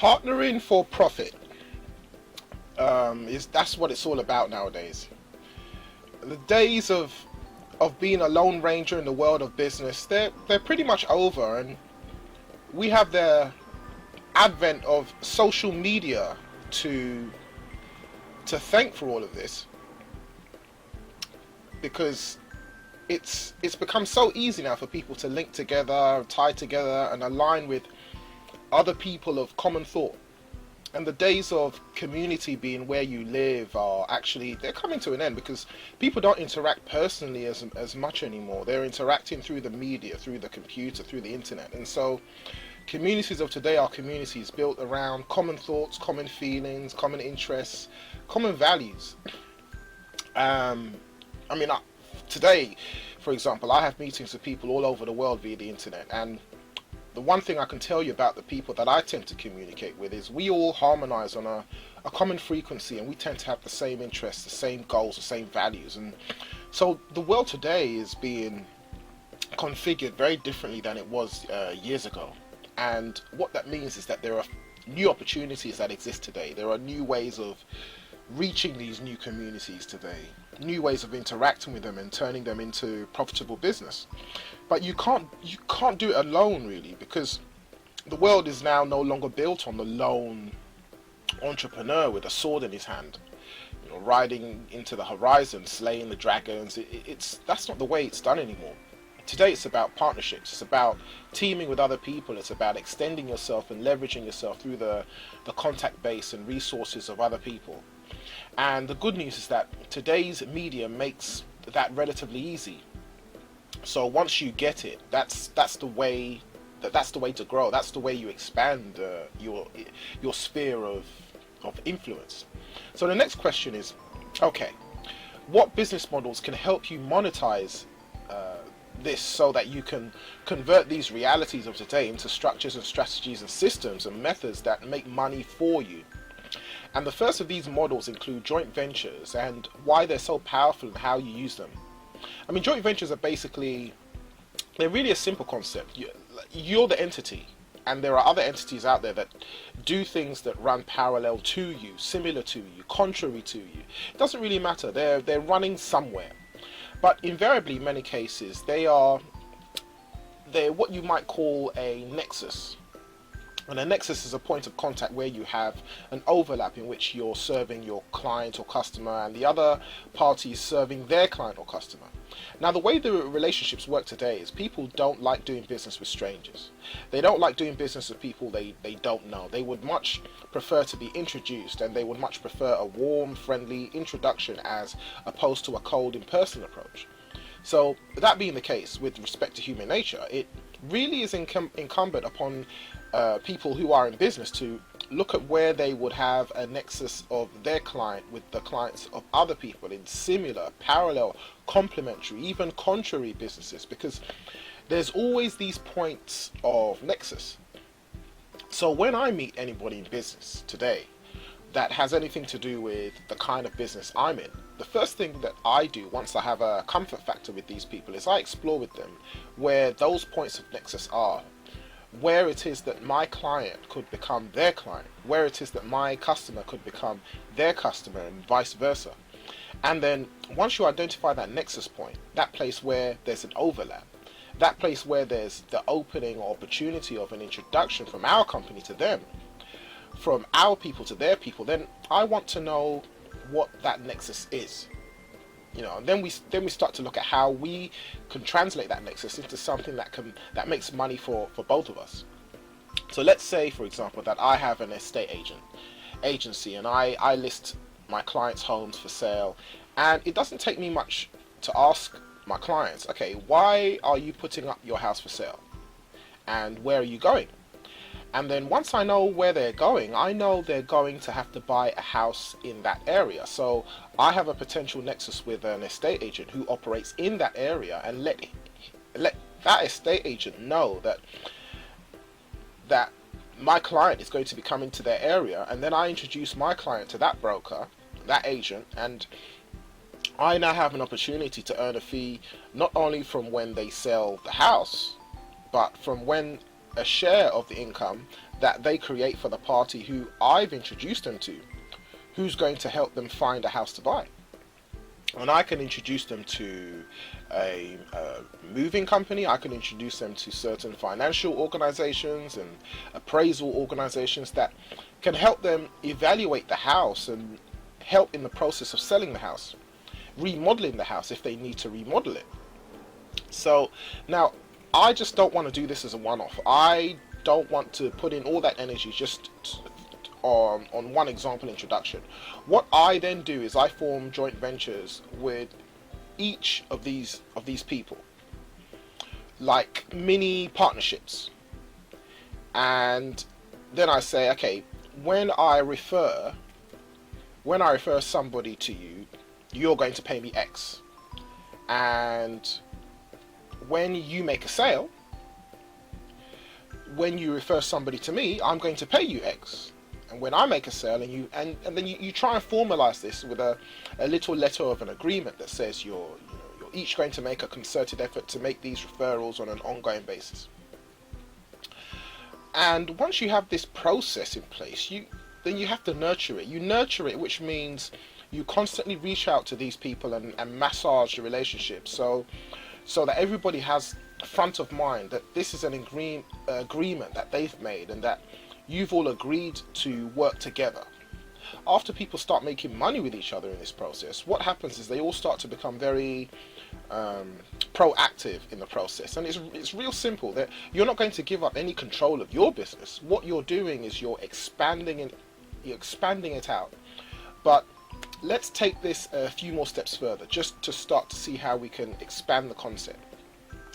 Partnering for profit is that's what it's all about nowadays. The days of being a lone ranger in the world of business, they're pretty much over, and we have the advent of social media to thank for all of this, because it's become so easy now for people to link together, tie together, and align with other people of common thought. And the days of community being where you live are actually, they're coming to an end, because people don't interact personally as much anymore. They're interacting through the media, through the computer, through the internet. And so communities of today are communities built around common thoughts, common feelings, common interests, common values. I mean, today, for example, I have meetings with people all over the world via the internet, and the one thing I can tell you about the people that I tend to communicate with is we all harmonize on a common frequency, and we tend to have the same interests, the same goals, the same values. And so the world today is being configured very differently than it was years ago. And what that means is that there are new opportunities that exist today. There are new ways of reaching these new communities today, new ways of interacting with them and turning them into profitable business. But you can't do it alone, really, because the world is now no longer built on the lone entrepreneur with a sword in his hand, riding into the horizon, slaying the dragons. That's not the way it's done anymore. Today it's about partnerships, it's about teaming with other people, it's about extending yourself and leveraging yourself through the contact base and resources of other people. And the good news is that today's media makes that relatively easy. So once you get it, that's the way to grow. That's the way you expand your sphere of influence. So the next question is, okay, what business models can help you monetize this, so that you can convert these realities of today into structures and strategies and systems and methods that make money for you? And the first of these models include joint ventures and why they're so powerful and how you use them. I mean, joint ventures are basically, they're really a simple concept. You're the entity, and there are other entities out there that do things that run parallel to you, similar to you, contrary to you. It doesn't really matter. They're running somewhere. But invariably, in many cases, they're what you might call a nexus. And a nexus is a point of contact where you have an overlap in which you're serving your client or customer and the other party is serving their client or customer. Now, the way the relationships work today is people don't like doing business with strangers. They don't like doing business with people they don't know. They would much prefer to be introduced, and they would much prefer a warm, friendly introduction as opposed to a cold, in-person approach. So that being the case with respect to human nature, it really is incumbent upon people who are in business to look at where they would have a nexus of their client with the clients of other people in similar, parallel, complementary, even contrary businesses, because there's always these points of nexus. So when I meet anybody in business today that has anything to do with the kind of business I'm in, the first thing that I do once I have a comfort factor with these people is I explore with them where those points of nexus are, where it is that my client could become their client, where it is that my customer could become their customer, and vice versa. And then once you identify that nexus point, that place where there's an overlap, that place where there's the opening or opportunity of an introduction from our company to them, from our people to their people, then I want to know what that nexus is. And then we start to look at how we can translate that nexus into something that makes money for both of us. So let's say, for example, that I have an estate agency, and I list my clients' homes for sale, and it doesn't take me much to ask my clients, okay, why are you putting up your house for sale, and where are you going? And then once I know where they're going, I know they're going to have to buy a house in that area. So I have a potential nexus with an estate agent who operates in that area, and let that estate agent know that my client is going to be coming to their area, and then I introduce my client to that broker, that agent, and I now have an opportunity to earn a fee not only from when they sell the house, but from when a share of the income that they create for the party who I've introduced them to, who's going to help them find a house to buy. And I can introduce them to a moving company, I can introduce them to certain financial organizations and appraisal organizations that can help them evaluate the house and help in the process of selling the house, remodeling the house if they need to remodel it. So now, I just don't want to do this as a one-off. I don't want to put in all that energy just on one example introduction. What I then do is I form joint ventures with each of these people, like mini partnerships. And then I say, okay, when I refer somebody to you, you're going to pay me X. And when you make a sale, when you refer somebody to me, I'm going to pay you X. And when I make a sale, and then you try and formalize this with a little letter of an agreement that says you're each going to make a concerted effort to make these referrals on an ongoing basis. And once you have this process in place, then you have to nurture it. You nurture it, which means you constantly reach out to these people and massage the relationship, so that everybody has front of mind that this is an agreement that they've made and that you've all agreed to work together. After people start making money with each other in this process, what happens is they all start to become very proactive in the process. And it's real simple, that you're not going to give up any control of your business. What you're doing is you're expanding it out. But let's take this a few more steps further, just to start to see how we can expand the concept.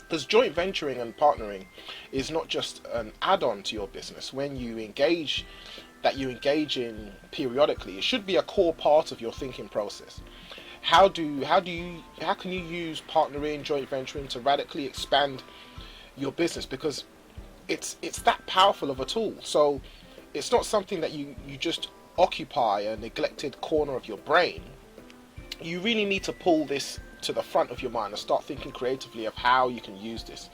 Because joint venturing and partnering is not just an add-on to your business. When you engage in periodically, it should be a core part of your thinking process. How can you use partnering, joint venturing to radically expand your business? Because it's that powerful of a tool. So it's not something that you just occupy a neglected corner of your brain. You really need to pull this to the front of your mind and start thinking creatively of how you can use this.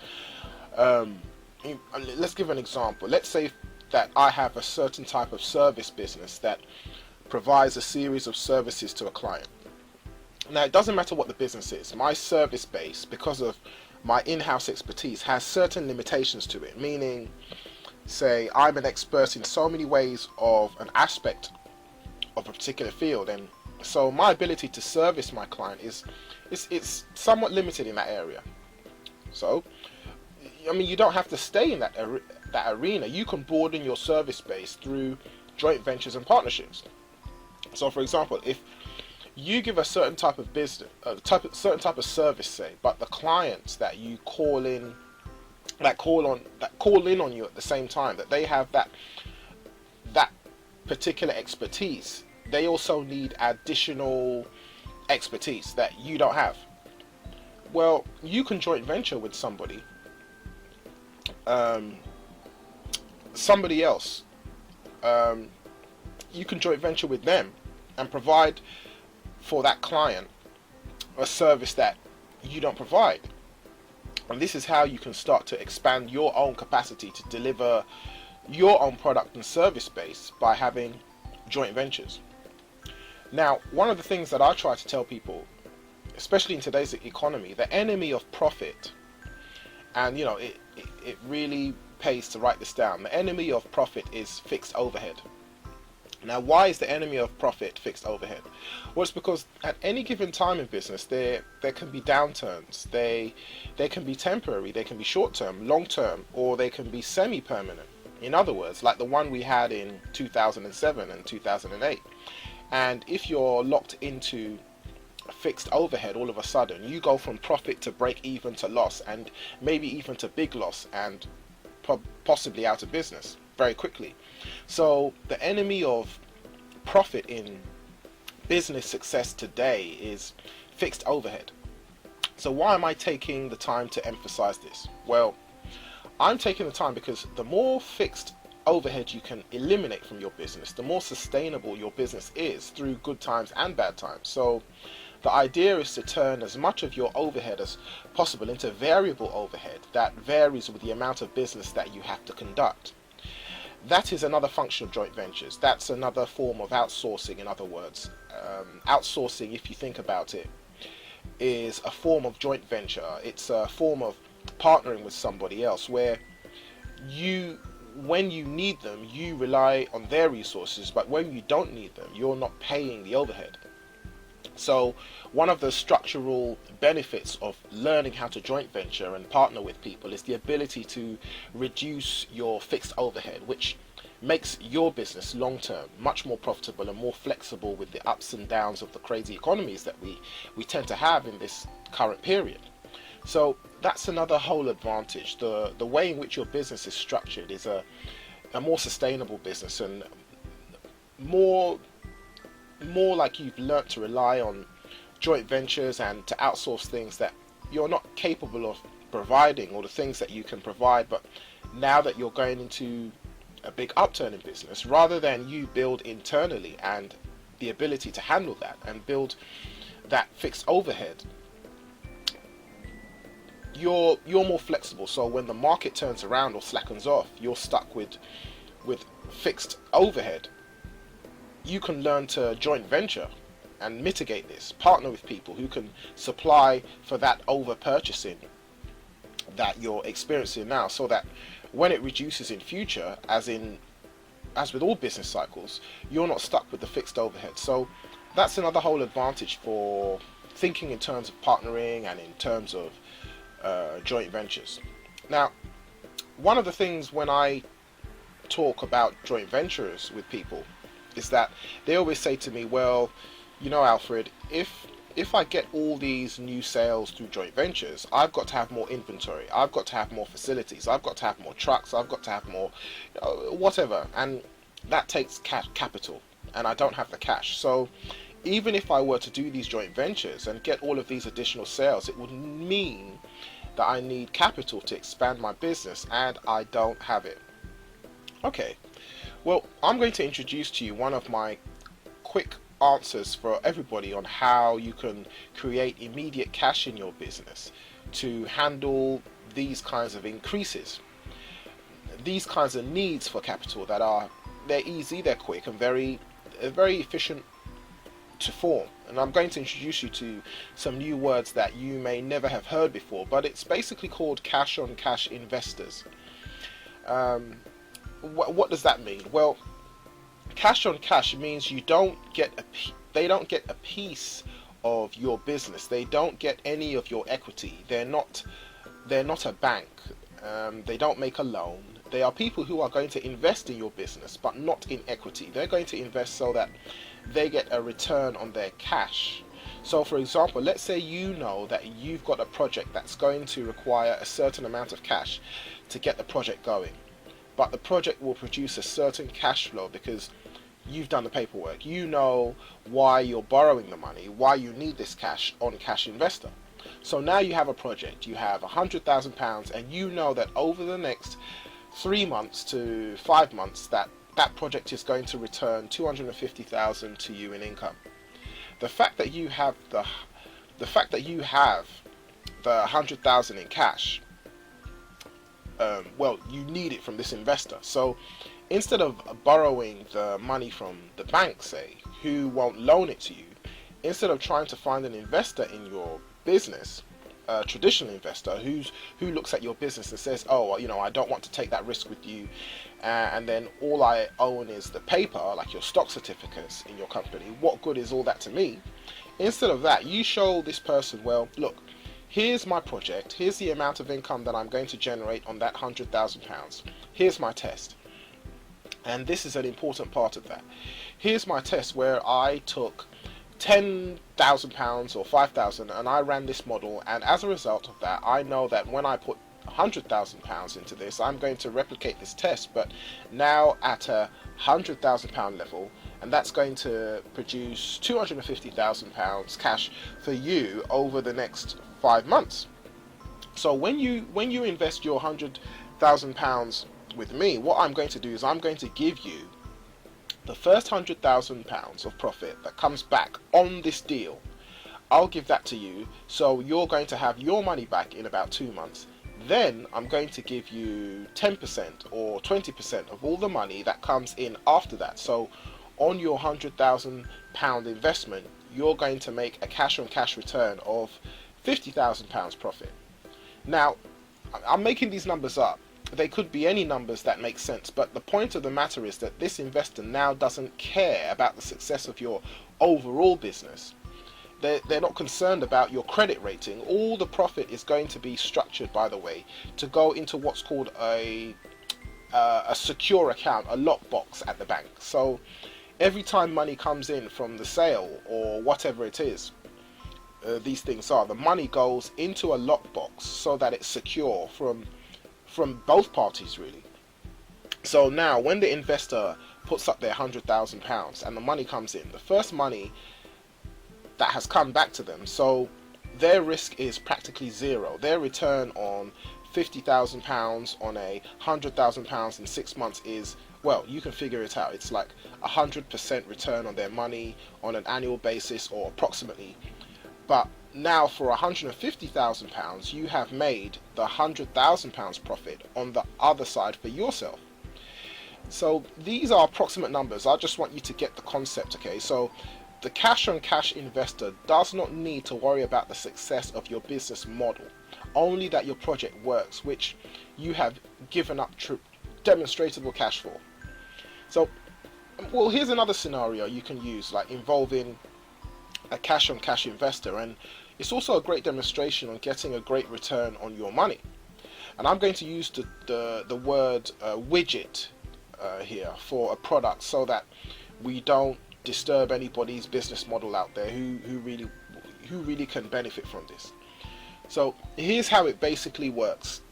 Let's give an example. Let's say that I have a certain type of service business that provides a series of services to a client. Now, it doesn't matter what the business is. My service base, because of my in-house expertise, has certain limitations to it, meaning, say, I'm an expert in so many ways of an aspect of a particular field, and so my ability to service my client it's somewhat limited in that area. So, I mean, you don't have to stay in that arena. You can broaden your service base through joint ventures and partnerships. So, for example, if you give a certain type of business, certain type of service, say, but the clients that you call in on you at the same time, that they have that particular expertise, they also need additional expertise that you don't have. Well, you can joint venture with somebody else. You can joint venture with them and provide for that client a service that you don't provide. And this is how you can start to expand your own capacity to deliver your own product and service base by having joint ventures. Now, one of the things that I try to tell people, especially in today's economy, the enemy of profit, and it really pays to write this down, the enemy of profit is fixed overhead. Now, why is the enemy of profit fixed overhead? Well, it's because at any given time in business, there can be downturns. They can be temporary, they can be short-term, long-term, or they can be semi-permanent. In other words, like the one we had in 2007 and 2008. And if you're locked into fixed overhead, all of a sudden, you go from profit to break even to loss, and maybe even to big loss, and possibly out of business very quickly. So the enemy of profit in business success today is fixed overhead. So why am I taking the time to emphasize this? Well, I'm taking the time because the more fixed overhead you can eliminate from your business, the more sustainable your business is through good times and bad times. So the idea is to turn as much of your overhead as possible into variable overhead that varies with the amount of business that you have to conduct. That is another function of joint ventures. That's another form of outsourcing, in other words. Outsourcing, if you think about it, is a form of joint venture. It's a form of partnering with somebody else where you, when you need them, you rely on their resources, but when you don't need them, you're not paying the overhead. So one of the structural benefits of learning how to joint venture and partner with people is the ability to reduce your fixed overhead, which makes your business long term much more profitable and more flexible with the ups and downs of the crazy economies that we tend to have in this current period. So that's another whole advantage. The way in which your business is structured is a more sustainable business, and more like you've learnt to rely on joint ventures and to outsource things that you're not capable of providing, or the things that you can provide, but now that you're going into a big upturn in business, rather than you build internally and the ability to handle that and build that fixed overhead, you're more flexible. So when the market turns around or slackens off, you're stuck with fixed overhead. You can learn to joint venture and mitigate this, partner with people who can supply for that over purchasing that you're experiencing now, so that when it reduces in future, as with all business cycles, you're not stuck with the fixed overhead. So that's another whole advantage for thinking in terms of partnering and in terms of joint ventures. Now, one of the things when I talk about joint ventures with people is that they always say to me, well, you know, Alfred, if I get all these new sales through joint ventures, I've got to have more inventory, I've got to have more facilities, I've got to have more trucks, I've got to have more whatever, and that takes capital, and I don't have the cash. So even if I were to do these joint ventures and get all of these additional sales, it would mean that I need capital to expand my business, and I don't have it. Okay, well, I'm going to introduce to you one of my quick answers for everybody on how you can create immediate cash in your business to handle these kinds of increases, these kinds of needs for capital they're easy, they're quick, and very efficient to form. And I'm going to introduce you to some new words that you may never have heard before, but it's basically called cash on cash investors. What does that mean? Well, cash on cash means they don't get a piece of your business. They don't get any of your equity. They're not a bank. They don't make a loan. They are people who are going to invest in your business, but not in equity. They're going to invest so that they get a return on their cash. So for example, let's say you know that you've got a project that's going to require a certain amount of cash to get the project going, but the project will produce a certain cash flow because you've done the paperwork. You know why you're borrowing the money, why you need this cash on cash investor. So now you have a project, you have £100,000, and you know that over the next 3 months to 5 months that project is going to return 250,000 to you in income. The fact that you have the 100,000 in cash, well, you need it from this investor. So instead of borrowing the money from the bank, say, who won't loan it to you, instead of trying to find an investor in your business, a traditional investor who looks at your business and says, oh, you know, I don't want to take that risk with you, and then all I own is the paper, like your stock certificates in your company, what good is all that to me? Instead of that, you show this person, well, look, here's my project, here's the amount of income that I'm going to generate on that £100,000, here's my test. And this is an important part of that. Here's my test where I took £10,000 or 5,000 and I ran this model, and as a result of that, I know that when I put £100,000 into this, I'm going to replicate this test, but now at a £100,000 level, and that's going to produce £250,000 cash for you over the next 5 months. So when you invest your £100,000 with me, what I'm going to do is I'm going to give you the first £100,000 of profit that comes back on this deal. I'll give that to you, so you're going to have your money back in about 2 months. Then I'm going to give you 10% or 20% of all the money that comes in after that. So on your £100,000 investment, you're going to make a cash on cash return of £50,000 profit. Now, I'm making these numbers up. They could be any numbers that make sense, but the point of the matter is that this investor now doesn't care about the success of your overall business. They're not concerned about your credit rating. All the profit is going to be structured, by the way, to go into what's called a secure account, a lockbox at the bank. So every time money comes in from the sale or whatever it is, these things are, the money goes into a lockbox so that it's secure from both parties, really. So now when the investor puts up their £100,000 and the money comes in, the first money that has come back to them, so their risk is practically zero. Their return on £50,000 on £100,000 in 6 months is, well, you can figure it out. It's like 100% return on their money on an annual basis, or approximately. But now for £150,000, you have made the £100,000 profit on the other side for yourself. So these are approximate numbers. I just want you to get the concept, okay? So the cash on cash investor does not need to worry about the success of your business model, only that your project works, which you have given up demonstrable cash for. So, well, here's another scenario you can use, like involving a cash on cash investor, and it's also a great demonstration on getting a great return on your money. And I'm going to use the word widget here for a product, so that we don't disturb anybody's business model out there who really can benefit from this. So here's how it basically works.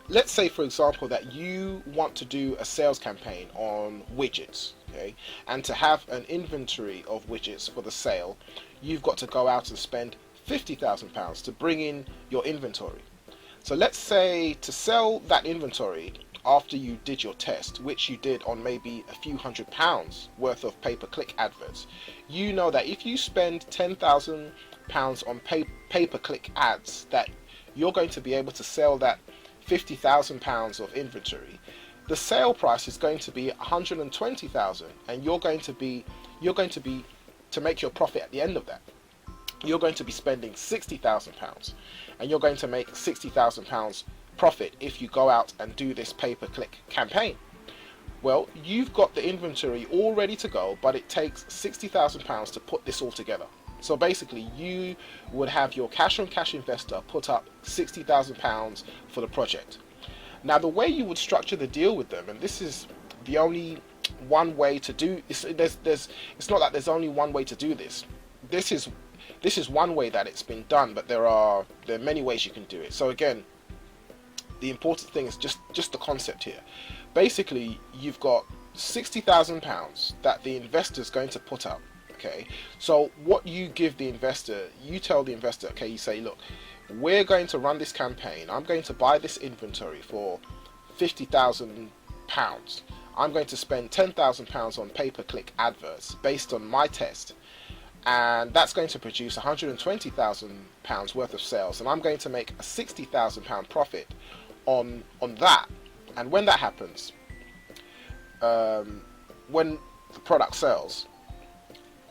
Let's say, for example, that you want to do a sales campaign on widgets, okay? And to have an inventory of widgets for the sale, you've got to go out and spend £50,000 to bring in your inventory. So let's say to sell that inventory after you did your test, which you did on maybe a few £100 worth of pay-per-click adverts, you know that if you spend £10,000 on pay-per-click ads, that you're going to be able to sell that £50,000 of inventory. The sale price is going to be £120,000, and you're going to be to make your profit at the end of that, you're going to be spending £60,000, and you're going to make £60,000 profit if you go out and do this pay-per-click campaign. Well, you've got the inventory all ready to go, but it takes £60,000 to put this all together. So basically, you would have your cash on cash investor put up £60,000 for the project. Now, the way you would structure the deal with them, and this is the only one way to do it's not that there's only one way to do this. This is one way that it's been done, but there are many ways you can do it. So again, the important thing is just the concept here. Basically, you've got £60,000 that the investor is going to put up. Okay, so what you give the investor, you tell the investor, okay, you say, look, we're going to run this campaign. I'm going to buy this inventory for £50,000. I'm going to spend £10,000 on pay-per-click adverts based on my test, and that's going to produce £120,000 worth of sales, and I'm going to make a £60,000 profit on that. And when that happens, when the product sells,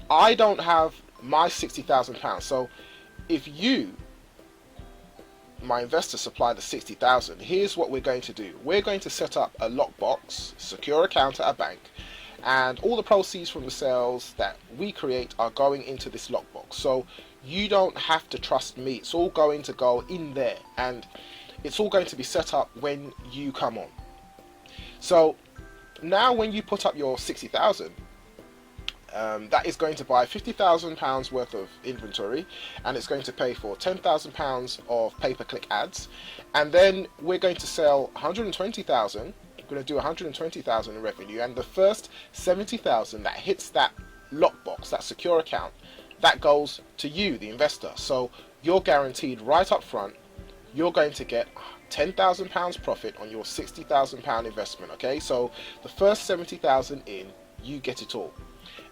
I don't have my £60,000. So if you, my investor, supply the £60,000, here's what we're going to do. We're going to set up a lockbox, secure account at a bank, and all the proceeds from the sales that we create are going into this lockbox. So you don't have to trust me. It's all going to go in there, and it's all going to be set up when you come on. So now when you put up your £60,000, that is going to buy £50,000 worth of inventory, and it's going to pay for £10,000 of pay-per-click ads, and then we're going to sell £120,000. We're going to do £120,000 in revenue, and the first £70,000 that hits that lockbox, that secure account, that goes to you, the investor. So you're guaranteed right up front, you're going to get £10,000 profit on your £60,000 investment. Okay, so the first £70,000 in, you get it all.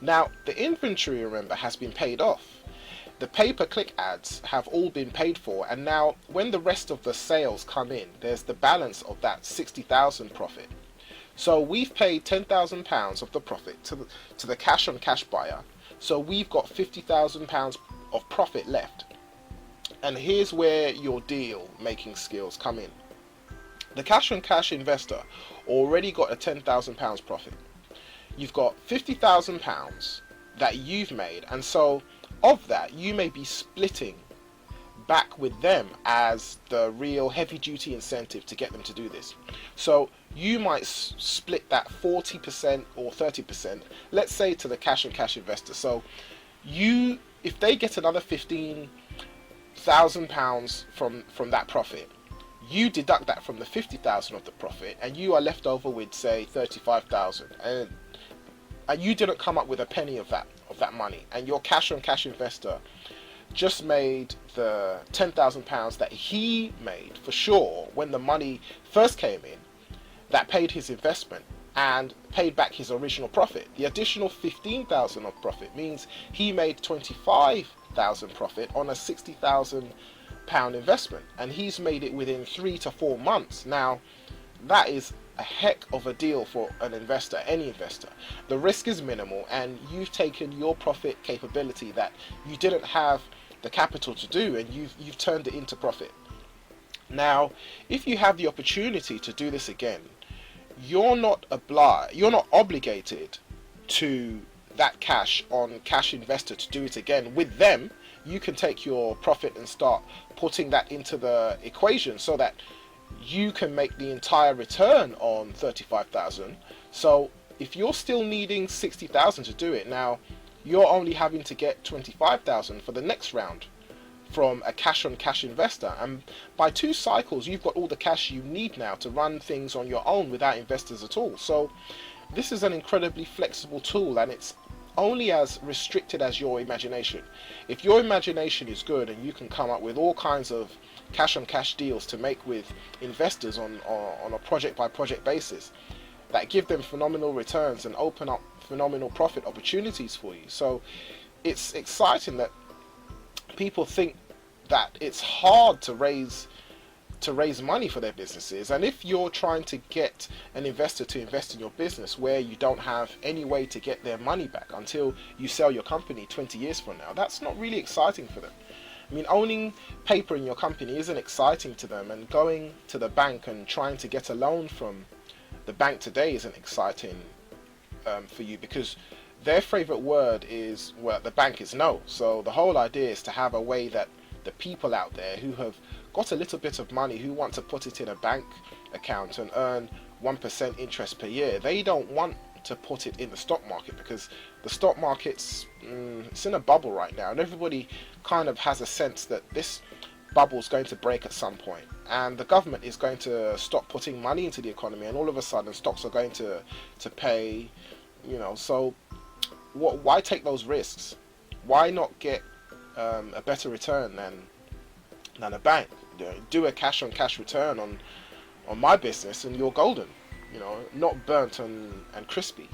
Now, the inventory, remember, has been paid off. the pay-per-click ads have all been paid for, and now when the rest of the sales come in, there's the balance of that 60,000 profit. So we've paid £10,000 of the profit to the cash on cash buyer. So we've got £50,000 of profit left. And here's where your deal making skills come in. The cash on cash investor already got a £10,000 profit. You've got £50,000 that you've made, and so of that you may be splitting back with them as the real heavy duty incentive to get them to do this. So you might split that 40% or 30%, let's say, to the cash on cash investor. So if they get another £15,000 from that profit, you deduct that from the 50,000 of the profit, and you are left over with, say, 35,000, and you didn't come up with a penny of that money, and your cash on cash investor just made the £10,000 that he made for sure when the money first came in, that paid his investment and paid back his original profit. The additional 15,000 of profit means he made 25,000 profit on a £60,000 investment, and he's made it within 3 to 4 months. Now that is a heck of a deal for an investor, any investor. The risk is minimal, and you've taken your profit capability that you didn't have the capital to do, and you've turned it into profit. Now, if you have the opportunity to do this again, you're not obligated to that cash on cash investor to do it again with them. You can take your profit and start putting that into the equation so that you can make the entire return on 35,000. So if you're still needing 60,000 to do it, now you're only having to get 25,000 for the next round from a cash on cash investor, and by 2 cycles you've got all the cash you need now to run things on your own without investors at all. So this is an incredibly flexible tool, and it's only as restricted as your imagination. If your imagination is good and you can come up with all kinds of cash on cash deals to make with investors on a project by project basis that give them phenomenal returns and open up phenomenal profit opportunities for you. So it's exciting that people think that it's hard to raise money for their businesses, and if you're trying to get an investor to invest in your business where you don't have any way to get their money back until you sell your company 20 years from now, that's not really exciting for them. I mean, owning paper in your company isn't exciting to them, and going to the bank and trying to get a loan from the bank today isn't exciting for you, because their favorite word is, well, the bank is no. So the whole idea is to have a way that the people out there who have got a little bit of money, who want to put it in a bank account and earn 1% interest per year, they don't want to put it in the stock market, because the stock market's it's in a bubble right now, and everybody kind of has a sense that this bubble's going to break at some point, and the government is going to stop putting money into the economy, and all of a sudden stocks are going to pay, so why take those risks? Why not get a better return than a bank? Do a cash on cash return on my business and you're golden, not burnt and crispy.